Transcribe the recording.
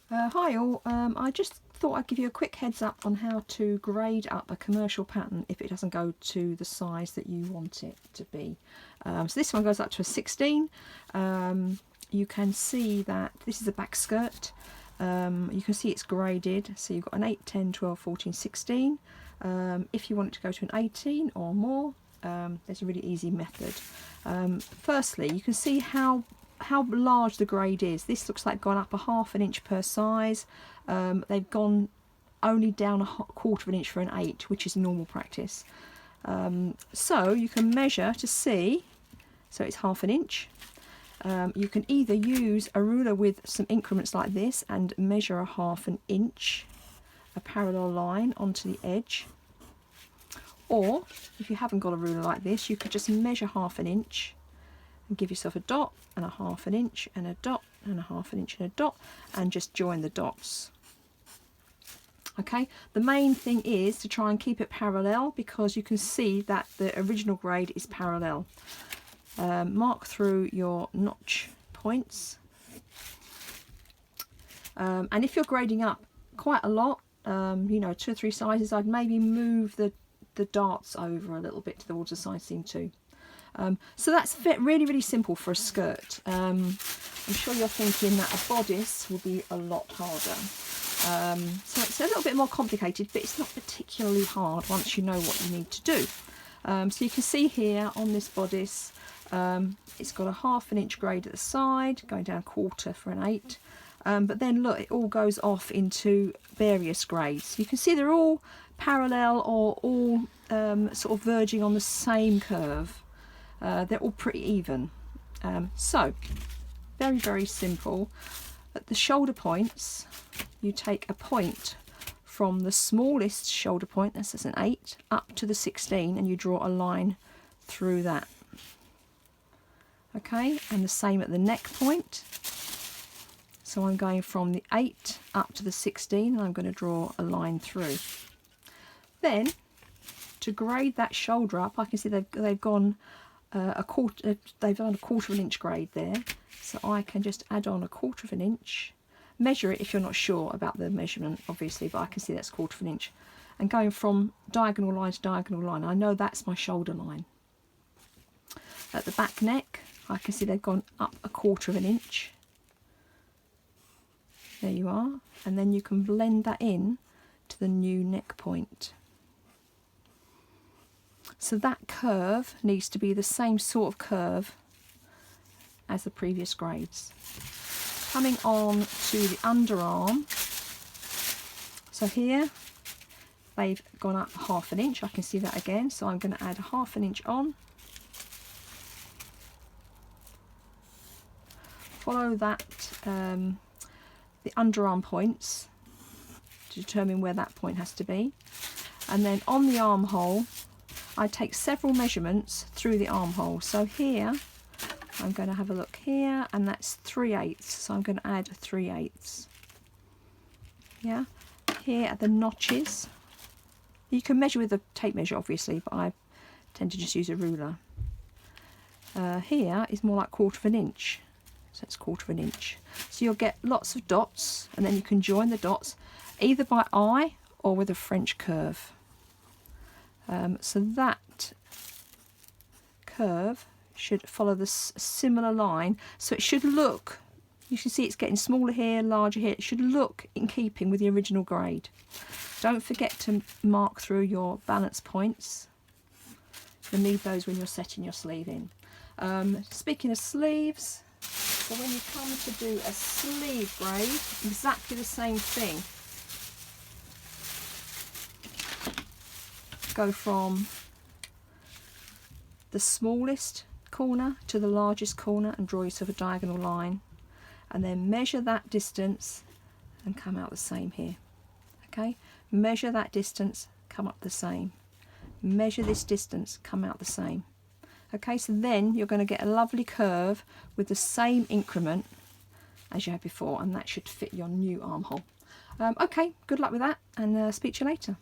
Hi all, I just thought I'd give you a quick heads up on how to grade up a commercial pattern if it doesn't go to the size that you want it to be. So this one goes up to a 16. You can see that this is a back skirt. You can see it's graded, so you've got an 8, 10, 12, 14, 16. If you want it to go to an 18 or more, there's a really easy method. Firstly, you can see how large the grade is. This looks like gone up a ½ an inch per size. They've gone only down a quarter of an inch for an 8, which is normal practice. So you can measure to see, so it's ½ an inch. You can either use a ruler with some increments like this and measure a ½ an inch, a parallel line onto the edge, or if you haven't got a ruler like this, you could just measure ½ an inch and give yourself a dot and a ½ an inch and a dot and a ½ an inch and a dot, and just join the dots. Okay, the main thing is to try and keep it parallel, because you can see that the original grade is parallel. Mark through your notch points, and if you're grading up quite a lot, you know, 2 or 3 sizes, I'd maybe move the darts over a little bit towards the size seam 2. So that's really simple for a skirt. I'm sure you're thinking that a bodice will be a lot harder. So it's a little bit more complicated, but it's not particularly hard once you know what you need to do. So you can see here on this bodice, it's got a ½ an inch grade at the side, going down a quarter for an 8. But then look, it all goes off into various grades. You can see they're all parallel or all sort of verging on the same curve. They're all pretty even. So very simple. At the shoulder points, you take a point from the smallest shoulder point, this is an 8, up to the 16, and you draw a line through that. Okay, and the same at the neck point. So I'm going from the 8 up to the 16, and I'm going to draw a line through. Then to grade that shoulder up, I can see they've gone they've done a ½ an inch grade there, so I can just add on a ½ of an inch, measure it if you're not sure about the measurement obviously, but I can see that's ½ an inch, and going from diagonal line to diagonal line, I know that's my shoulder line. At the back neck, I can see they've gone up a ½ of an inch. There you are, and then you can blend that in to the new neck point. So that curve needs to be the same sort of curve as the previous grades. Coming on to the underarm, so here they've gone up ½ an inch, I can see that again, so I'm going to add a ½ an inch on. Follow that, the underarm points to determine where that point has to be, and then on the armhole I take several measurements through the armhole. So here I'm going to have a look here, and that's 3/8, so I'm going to add 3/8. Yeah, here at the notches, you can measure with a tape measure obviously, but I tend to just use a ruler. Here is more like ½ of an inch, so it's ½ of an inch. So you'll get lots of dots, and then you can join the dots either by eye or with a French curve. So that curve should follow this similar line, so it should look, you can see it's getting smaller here, larger here, it should look in keeping with the original grade. Don't forget to mark through your balance points. You'll need those when you're setting your sleeve in. Speaking of sleeves, so when you come to do a sleeve grade, exactly the same thing. Go from the smallest corner to the largest corner and draw yourself a diagonal line, and then measure that distance and come out the same here. Okay, measure that distance, come up the same, measure this distance, come out the same. Okay, so then you're going to get a lovely curve with the same increment as you had before, and that should fit your new armhole. Okay, good luck with that, and speak to you later.